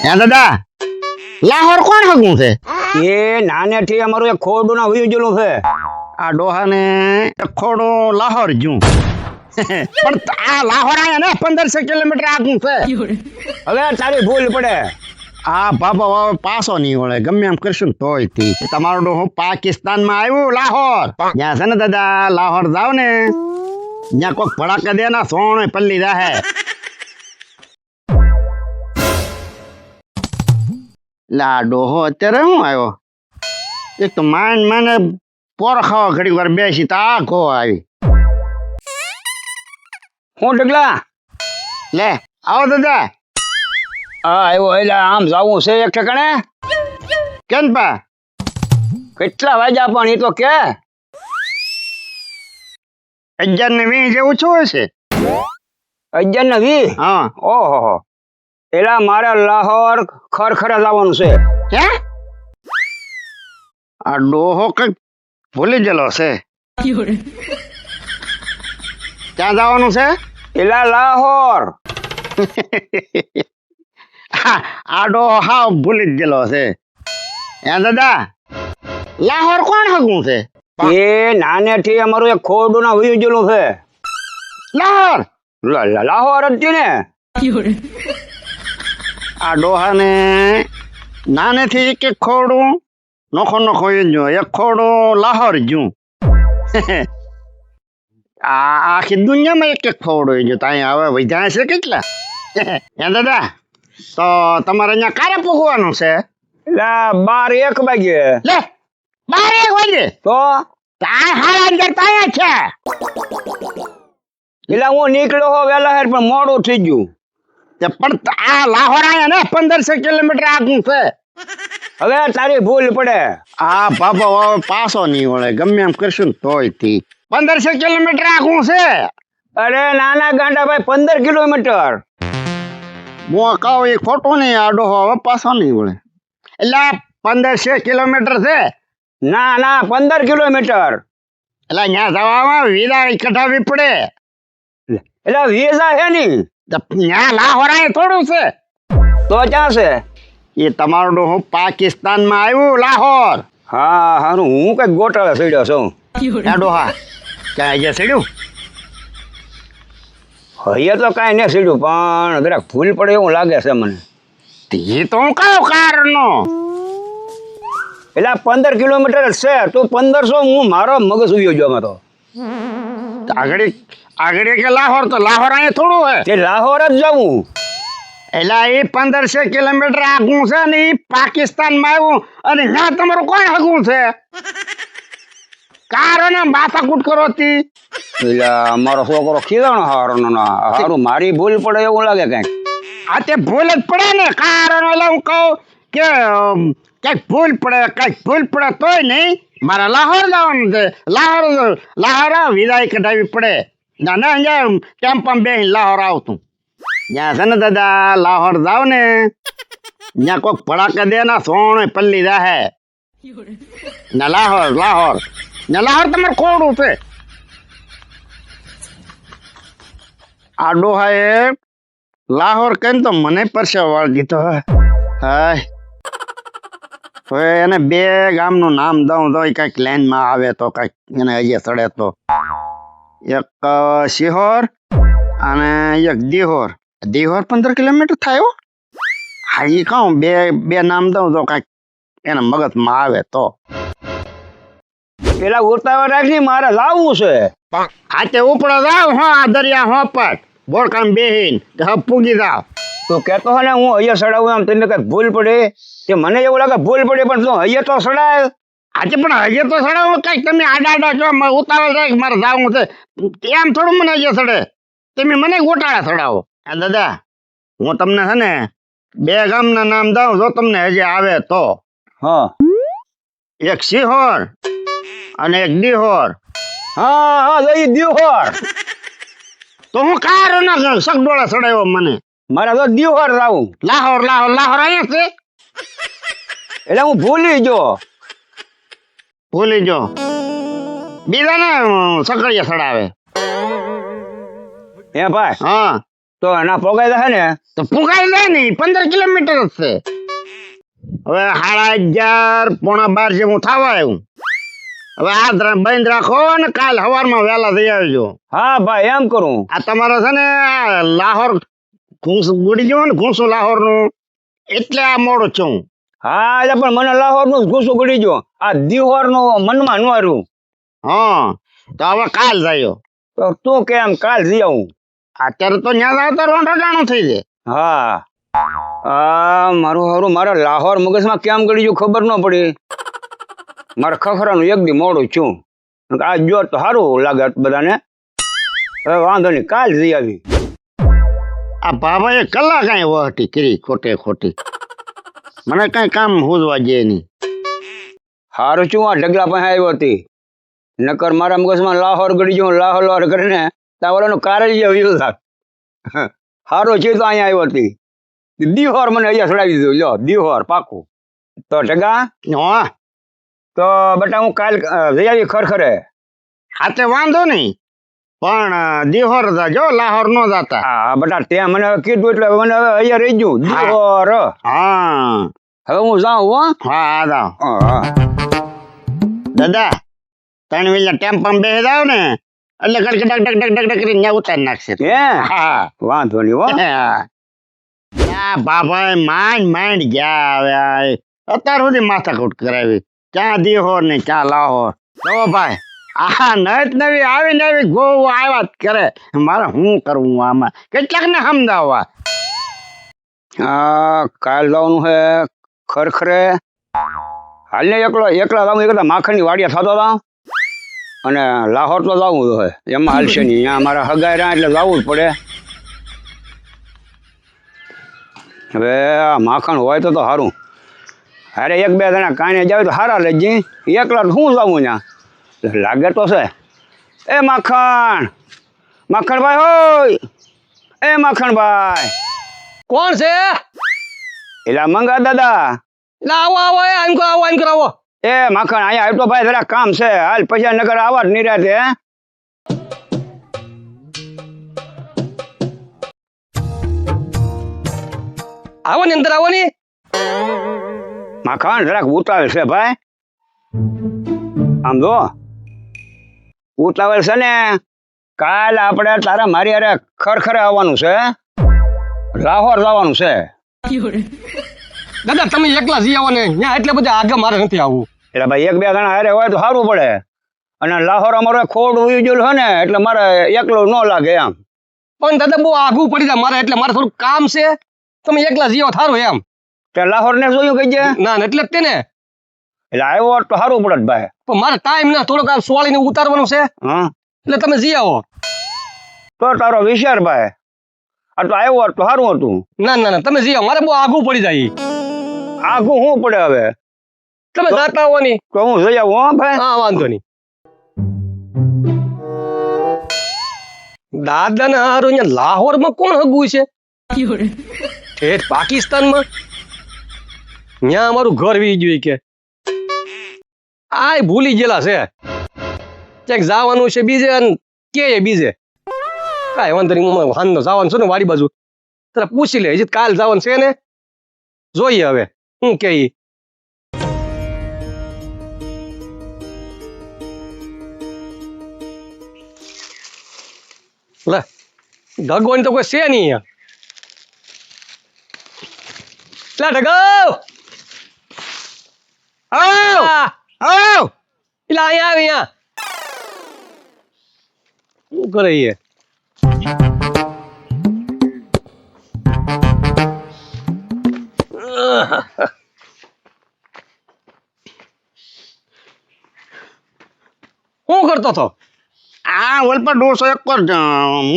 હે દાદા લાહોર કોણ હગું છે? એ નાનેથી અમારું એક ખોરડું ના વયું ગયેલું છે. આ ડોહાને ખોડો લાહોર જું પણ આ લાહોર આયા ને 1500 કિલોમીટર આગું છે. હવે તારી ભૂલ પડે. આ બાબા હવે પાછો નહીં વળે ગમે એમ કરશું ને તોય થી તમારો ડોહો પાકિસ્તાનમાં આવ્યું લાહોર ત્યાં છે ને દાદા લાહોર જાવ ને ત્યાં કોઈક ભડાકા દે ના સોણ પલ્લી જાહે. લા ડોહો અત્યારે શું આવ્યો? એક તો મને પોર ખાવા ઘડી વાર બેસી તો આ ખો આવી. હું ઢગલા લે આવો દાદા. હા આવ્યો. એટલે આમ જાવું છે એક ઠેકાણે. કેમ પા કેટલા વાગ્યા પણ એ તો કે 11:20 જેવું શું હશે? 11:20. હા. ઓહો એલા મારે લાહોર ખરખરે જવાનું છે. હે આ ડોહો કઈક ભૂલી ગયેલો છે. ક્યાં જવાનું છે? એલા લાહોર. આ ડોહો હાવ ભૂલી જ ગયેલો છે. હે દાદા લાહોર કોણ હગું છે? એ નાનેથી અમારું એક ખોરડું ના વયું ગયેલું છે. લાહોર લાહોર જ છે ને. આ ડોહાને નાનેથી એક એક ખોડું નોખો નોખો એ જો એક ખોડો લાહોર જું. આ આખી દુનિયામાં એક એક ખોડો એ જો ત્યાં હવે વધ્યા છે કેટલા? હે દાદા તો તમારે અહીંયા ક્યારે પૂગવાનું છે? એલા 12-1 વાગે. લે 12 વાગે તો ત્યાં હારા અંદર ત્યાં છે. એલા હું નીકળ્યો હો વેલા હેર પણ મોડું થઈ ગયું. તે પણ આ લાહોર આયા ને 1500 કિલોમીટર આગું છે. હવે તારી ભૂલ પડે. આ બાબા હવે પાછો નહીં વળે ગમે એમ કરશું ને તોય થી 1500 કિલોમીટર આગું છે. અરે નાના ગાંડા ભાઈ 15 કિલોમીટર. હું કહું એ ખોટું નહીં. આ ડોહો હવે પાછો નહીં વળે. એટલે 1500 કિલોમીટર છે. ના ના 15 કિલોમીટર. એટલે ત્યાં જવામાં વિદા કઢાવવી પડે. એટલે વિઝા હે ની તો ત્યાં લાહોર આયા થોડું છે. તો ક્યાં છે? એ તમારો ડોહો પાકિસ્તાનમાં આવ્યું લાહોર. હા હારું હું કઈક ગોટાળે ચડ્યો છું. ત્યાં ડોહા ક્યાં ગયા ચડ્યું? હૈયે તો કાંઈ નહીં સીડ્યું પણ જરાક ભૂલ પડે એવું લાગે છે મને. એ તો હું કહું કારનો. એટલે 15 કિલોમીટર જ છે તો 1500 હું મારો મગજ ઉયો ગયો આમાં તો. આગળ કે લાહોર તો લાહોર અહીંયા થોડું હોય. તે લાહોર જ જવું. એટલે એ 1500 કિલોમીટર આગું છે ને એ પાકિસ્તાનમાં આવ્યું અને ત્યાં તમારું કોણ હગું છે? કારણ માથાકૂટ કરો તી. એટલે અમારો છોકરો ખીજાણો હારું મારી ભૂલ પડે એવું લાગે કંઈક. આ તે ભૂલ જ પડે ને કારણ એટલે હું કહું કે કઈક ભૂલ પડે તોય નહીં મારે લાહોર જવાનું છે. લાહોર વિદાય કઢાવી પડે. ના ના અહીંયા કેમ્પમાં બેસી લાહોર આવતું. જ્યાં છે ને દાદા લાહોર જાવ ને ત્યાં કોઈક ભડાકા દે ના સોણ પલ્લી જાહે. ના લાહોર તમારે ખોડું છે. આ ડોહાએ લાહોર કહીને તો મને પરસેવો વાળી દીધો. હાય હવે એને 2 ગામનું નામ દઉં તો કઈક લાઈનમાં આવે તો કઈક એને હજી સડે તો. એક શિહોર અને એક દિહોર. 15 કિલોમીટર થાય. હા એ કહું બે નામ દઉં તો કઈક એના મગજમાં આવે તો. પેલા ઉતાવળ રાખી મારે લાવવું છે. આ તે ઉપડો જાવ આ દરિયા હોપટ બોરકામ બેહીન હબ પૂગી જાવ. તું કહેતો હોય ને હું અહીંયા સડાવું આમ તને કઈક ભૂલ પડે કે મને એવું લાગે ભૂલ પડે પણ તું અહીંયા તો સડાય. આજે પણ હજી તો સડાવો કઈક તમે આડા છો ઉતાવળ થાય મારે જાવું છે એમ થોડું મને હજી સડે. તમે મને ગોટાળા સડાવો. હા દાદા હું તમને છે ને 2 ગામના નામ દઉં જો તમને હજી આવે તો. હા એક શિહોર અને એક દિહોર. હા લઈ દિહોર. તો હું કારો ના સગડોળા સડાવ્યો મને. મારે તો દિહોર લાવું. લાહોર અહીંયા છે. એટલે હું ભૂલી જો બીજાને સકડિયા સડાવે. હે ભાઈ હા તો એના પોગાઈ જશે ને. તો પુગાઈ જાય ને 15 કિલોમીટર જ છે. હવે 11:30 પોણા 12 જેવું થવા આવ્યું. હવે આ બંધ રાખો ને કાલ સવારમાં વહેલા થઈ આવજો. હા ભાઈ એમ કરું. આ તમારો છે ને આ લાહોર ઘૂંસ ગુડી ગયો ને ઘૂંસું લાહોર નું એટલે આ મોડો છું. હા એટલે પણ મને લાહોર નું ગુસ્સો ગળી ગયો. આ દિહોર નું મનમાં ન આવ્યું. હા તો હવે કાલ જાયો. તો તું કેમ કાલ જઈ આવું. અત્યારે તો ત્યાં જાવ તો રટાણું થઈ જાય. હા મારું હારું મારા લાહોર મગજમાં કેમ ગળી ગયું ખબર ન પડી. મારા ખખરાનું એક દી મોડું છું. આ જો તો સારું લાગે બધાને. હવે વાંધો નહીં કાલ જઈ આવી. આ બાબાએ કલાક કાંઈ વહટી કરી ખોટે ખોટી. મને કઈ કામ હોદવા દે નહીં. સારું છું આ ઢગલા પાસે આવ્યો હતી. નકર મારા મગજમાં લાહોર ગળી ગયું લાહોર લાહોર કરીને તાવલાનું કારજી આવ્યું થાક. સારું છે તો અહીંયા આવ્યો હતી. દિહોર મને અહીંયા ચડાવી દીધું. લો દિહોર પાકું. તો ઢગા હા તો બેટા હું કાલ જઈ આવી ખરખરે. હાથે વાંધો નહીં પણ દિહોર જો લાહોર નો જાતા. હા બેટા ત્યાં મને કીધું એટલે મને હવે અહીંયા રહી ગયું દિહોર. હા હવે હું જાઉં હો. હા જાઓ. હા દાદા 3 વિલા ટેમ્પો બેસી જાવ ને એટલે કડક ડક ડક ડક ડક કરીને ત્યાં ઉતારી નાખશે. હે હા વાંધો નહીં હો. આ બાબા માંડ ગયા હવે અત્યાર સુધી માથાકૂટ કરાવી. ક્યાં દિહોર ને ક્યાં લાહોર. જો ભાઈ આ નવી આવીને આવી ગો આવ્યા જ કરે. મારે શું કરવું આમાં કેટલાક ને સમજાવવા. કાલ જવાનું છે ખરખરે. હાલને એકલા જવું એકલા માખણની વાડિયા થતો હતા. અને લાહોર તો જવું છે એમાં હાલશે નહીં. અહીંયા મારા હગાઈ રહ્યા એટલે જવું જ પડે. હવે આ માખણ હોય તો સારું. અરે 1-2 જણા કાંઈ જાવ તો સારા લઈ જઈ. એકલા શું જવું ત્યાં લાગે તો છે. એ માખણભાઈ હોય. એ માખણભાઈ કોણ છે? એલા મંગા દાદા. આવો આવો એમ કરાવો. એ માખણ અહીંયા આવ્યો ભાઈ જરા કામ છે. હાલ પછી નગર આવા જ નિરાતે. આવો ને અંદર આવો ને. માખણ જરાક ઉતાવળ છે ભાઈ. આમ જો ઉતાવળ છે ને. કાલ આપણે તારા મારી અરે ખરખરે આવવાનું છે. લાહોર જવાનું છે. દાદા તમે એકલા જઈ આવો ને. ત્યાં એટલે બધા આગળ મારે નથી આવવું. એટલે ભાઈ 1-2 જણા હારે હોય તો સારું પડે. અને લાહોર અમારે ખોડ ઉઈ ગયેલું છે ને એટલે મારે એકલું ન લાગે એમ. પણ દાદા બહુ આઘું પડી જાય મારે એટલે મારે થોડું કામ છે. તમે એકલા જઈ આવો થારું એમ. તે લાહોર ને જોયું કઈ જાય. ના એટલે જ તે ને. એટલે આવ્યો તો સારું પડે ભાઈ. પણ મારે ટાઈમ ના થોડોક આ સોળીને ઉતારવાનું છે. હા એટલે તમે જઈ આવો. તો તારો વિચાર ભાઈ. આ તો આવ્યો તો સારું હતું. ના તમે જઈ આવો. મારે બહુ આઘું પડી જાય. આખું શું પડે હવે. તમે જાતા આવો ની. તો હું જઈ આવું હો ભાઈ. હા વાંધો નહીં. દાદા ને હારું અહીંયા લાહોર માં કોણ હગું છે? ઠેઠ પાકિસ્તાનમાં. ત્યાં અમારું ઘર વી ગયું કે આ ભૂલી ગયેલા છે. ક્યાંક જવાનું છે બીજે અને કે બીજે. કાંઈ વાંધો નહીં. હું હાંજનો જવાનું છે ને વાડી બાજુ. તારે પૂછી લે હજી કાલ જવાનું છે ને. જોઈએ હવે હું કે લે ઢગવાની તો કોઈ છે નહીં અહીંયા. લે ઢગો આવ એટલે અહીંયા આવે અહીંયા. શું કરે એ? શું કરતો હતો? આ ઓલ પર 101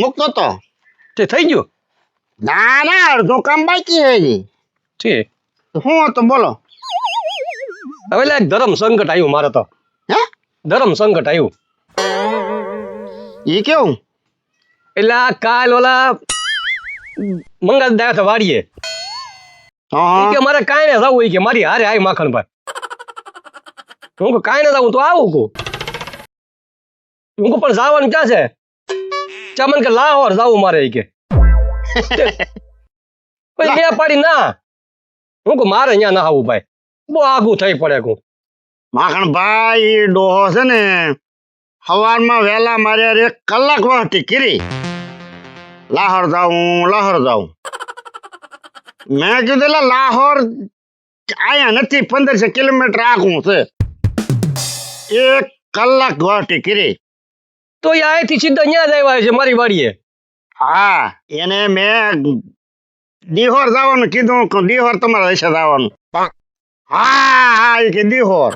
મૂકતો તો. તે થઈ ગયું? ના અડધો કામ બાકી છે હજી. ઠીક. શું હતું બોલો. હવે લે ધર્મ સંકટ આવ્યું મારે તો. હે ધર્મ સંકટ આવ્યું. એ કેવું? એટલે આ કાલ ઓલા મંગા દાયા હતા વાડીએ. ઈ કે મારે કાંઈ ને જવું. ઈ કે મારી હારે આવી માખણભાઈ. હું કહું કાંઈ ને જવું તો આવું કહું. હું કહું પણ જવાનું ક્યાં છે? ચા મને કે લાહોર જવું મારે. ઈ કે પછી મેં પાડી ના હું કહું મારે અહીંયા ના આવું ભાઈ બહુ આઘું થઈ પડે કહું માખણભાઈ ઈ ડોહો છે ને સવારમાં વહેલા મારે હારે 1 કલાક વાહતી કરી લાહોર જાઉં મેં કીધું લા લાહોર આયા નથી 1500 કિલોમીટર આગું છે 1 કલાક વાહતી કરી તો એ અહીંથી સીધા અહીંયા જ આવ્યા છે મારી વાડીએ હા એને મેં દિહોર જવાનું કીધું કે દિહોર તમારે હશે જવાનું હા એ કે દિહોર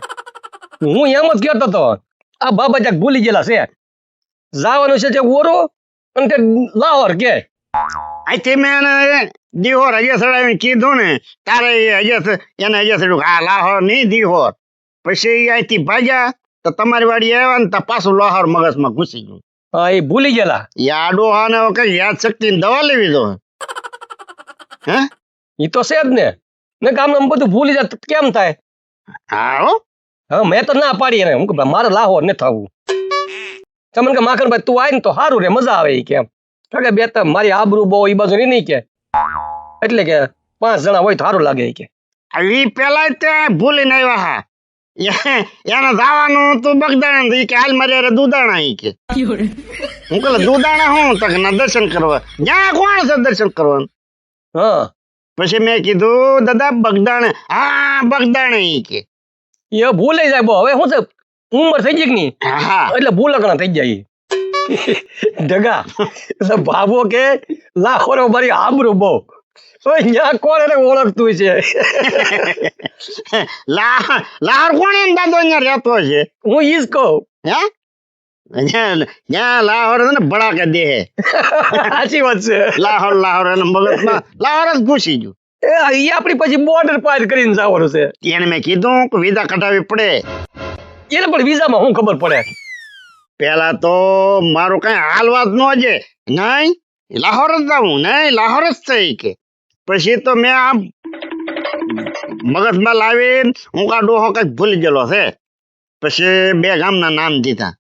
હું એમ જ કહેતો હતો આ બાબા જાક ભૂલી ગયેલા છે જવાનું છે તે ઓરો અને તે લાહોર કે અહીંથી મેં એને દિહોર હજે ચડાવીને કીધું ને તારે એને હજે ચડ્યું હા લાહોર નહીં દિહોર પછી ઈ અહીંથી ભાગ્યા તો તમારી વાડી આવ્યા ને તો પાછું લાહોર મગજમાં ઘૂસી ગયું હા એ ભૂલી ગયેલા યા ડોહાને કઈ યાદ શક્તિ દવા લેવી દો હે એ તો છે જ ને કામ બધું ભૂલી જાય તો કેમ થાય હા હો હા મેં તો ના પાડી એને હું કે ભાઈ મારે લાહોર ને થવું તમને કે માખણભાઈ તું આય ને તો સારું રે મજા આવે એ કેમ કે બે તો મારી આબરૂ બહુ એ બાજુ નહીં કે એટલે કે 5 જણા હોય તો સારું લાગે એ કે ઈ પેલા તે ભૂલીને આવ્યા હા એને જવાનું તું બગદાણા ઈ કે હાલ મારી હારે દુધાણા ઈ કે હું કહું દુધાણા હું તો કે ના દર્શન કરવા જ્યાં કોણ છે દર્શન કરવાનું હા પછી મેં કીધું દાદા બગદાણા હા બગદાણા ઈ કે એ ભૂલાઈ જાય બહુ હવે શું છે ઉંમર થઈ ગઈ કે નહીં હા એટલે ભૂલકણા થઈ જાય ઈ. ઢગા એટલે ભાભો કે લાખો મારી આબરૂ બહુ ત્યાં કોણ એને ઓળખતું છે લાહોર કોણ એને દાદો અહીંયા રહેતો છે હું ઈ જ કહું હે ત્યાં લાહોર છે ને ભડાકે દે સાચી વાત છે લાહોર એને મગજમાં લાહોર જ ઘૂસી ગયું એ આપણી પછી બોર્ડર પાર કરીને જવાનું છે એને મેં કીધું કે વિઝા કઢાવવી પડે એને પણ વિઝામાં શું ખબર પડે પેલા તો મારું કઈ હાલવા જ ન છે નહીં લાહોર જ જાઉં નહીં લાહોર જ થઈ કે પછી તો મેં આમ મગજમાં લાવીને હું કા ડોહો કઈક ભૂલી ગયેલો છે પછી 2 ગામના નામ દીધા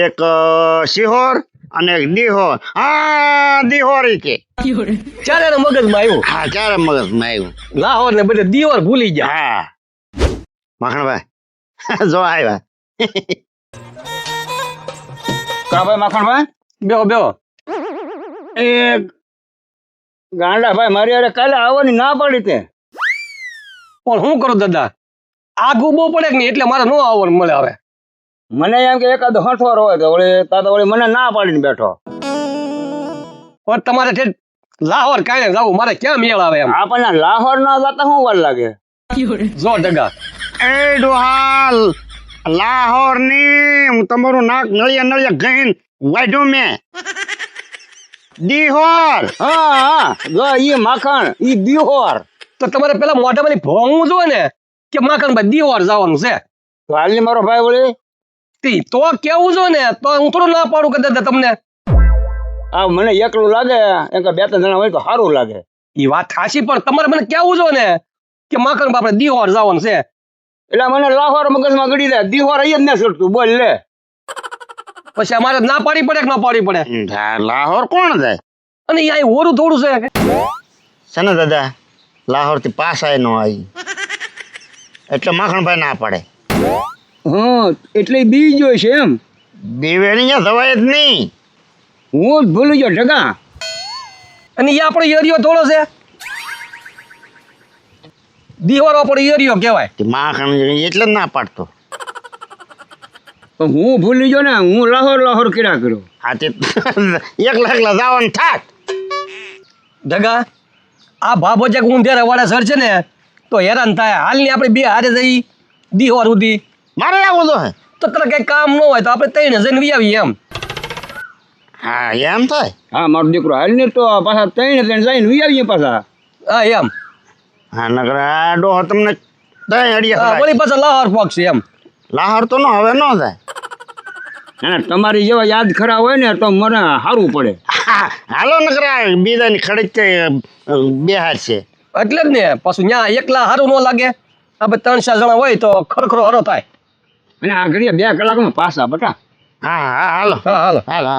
એક સિહોર અને એક દિહોર હા દિહોર ઈ કે ચારે એના મગજમાં આવ્યું હા ચારે મગજમાં આવ્યું લાહોર ને બધે દિયોર ભૂલી ગયા હા માખણભાઈ જો આવ્યા કા ભાઈ માખણભાઈ બેહો બેહો એ ગાંડા ભાઈ મારી હારે કાલે આવવાની ના પડી તે પણ શું કરું દાદા આગું બહુ પડે કે નહીં એટલે મારે ન આવવાનું મળે હવે મને એમ કે એકાદો હઠવાર હોય તો વળી તા તો વળી મને ના પાડીને બેઠો પણ તમારે છે લાહોર કાંઈ જવું મારે ક્યાં મેળ આવે એમ આપણને લાહોર ના જતા શું વાર લાગે જો ઢગા એ ડોહાલ લાહોર ની હું તમારું નાક નળિયા ગઈને વાઢ્યું મેં દિહોર હા જો ઈ માખણ ઈ દિહોર તો તમારે પેલા મોઢામાં ભોંગવું જોઈએ ને કે માખણભાઈ દિયોર જવાનું છે તો હાલની મારો ભાઈ વળી તો કેવું જોઈએ ને તો હું થોડું ના પાડું કે દાદા તમને આ મને એકલું લાગે એમ કે 2-3 જણા હોય તો સારું લાગે એ વાત ખાસી પણ તમારે મને કેવું જોઈએ ને કે માખણભાઈ આપણે દિયોર જવાનું છે એટલે મને લાહોર મગજમાં ગળી દે દિહોર અહીં જ ના છૂટતું બોલ લે પછી અમારે ના પાડી પડે કે ના પાડી પડે લાહોર કોણ જાય અને અહીં ઓરું થોડું છે છે ને દાદા લાહોર થી પાસ આય નો આવી એટલે માખણભાઈ ના પાડે હા એટલે બી જોઈ છે એમ બેવેણી ત્યાં જવાય જ નહીં હું જ ભૂલી ગયો ઢગા અને એ આપણો એરિયો થોડો છે દિવારો આપણો એરિયો કહેવાય તે માખણ એટલે જ ના પાડતો પણ હું ભૂલી ગયો ને હું લાહોર કર્યા કર્યો હા તે એકલા જવાનું થાક જગા આ ભાભો જે ઊંધેરા વાળા સર છે ને તો હેરાન થાય હાલની આપણે 2 હારે જઈ દિહોર સુધી મારે આવું તો હે તો તને કઈ કામ ન હોય તો આપણે 3 જઈને વી આવીએ એમ હા એમ થાય હા મારો દીકરો હાલ ને તો પાછા 3 જઈને વી આવીએ પાછા હા એમ હા નકર આ ડોહો તમને ત્રણ અડિયા વળી પાછા લાહોર પક્ષ એમ લાહોર તો હવે ન જાય અને તમારી જેવા યાદ ખરા હોય ને તો મને સારું પડે હાલો નકર બીજાની ખડક બેહાર છે એટલે જ ને પાછું ત્યાં એકલા સારું ન લાગે આપણે 3-4 જણા હોય તો ખરખરો હરો થાય અને આ ઘડીએ 2 કલાકમાં પાછા બટા હા હા હાલો હા હાલો હાલો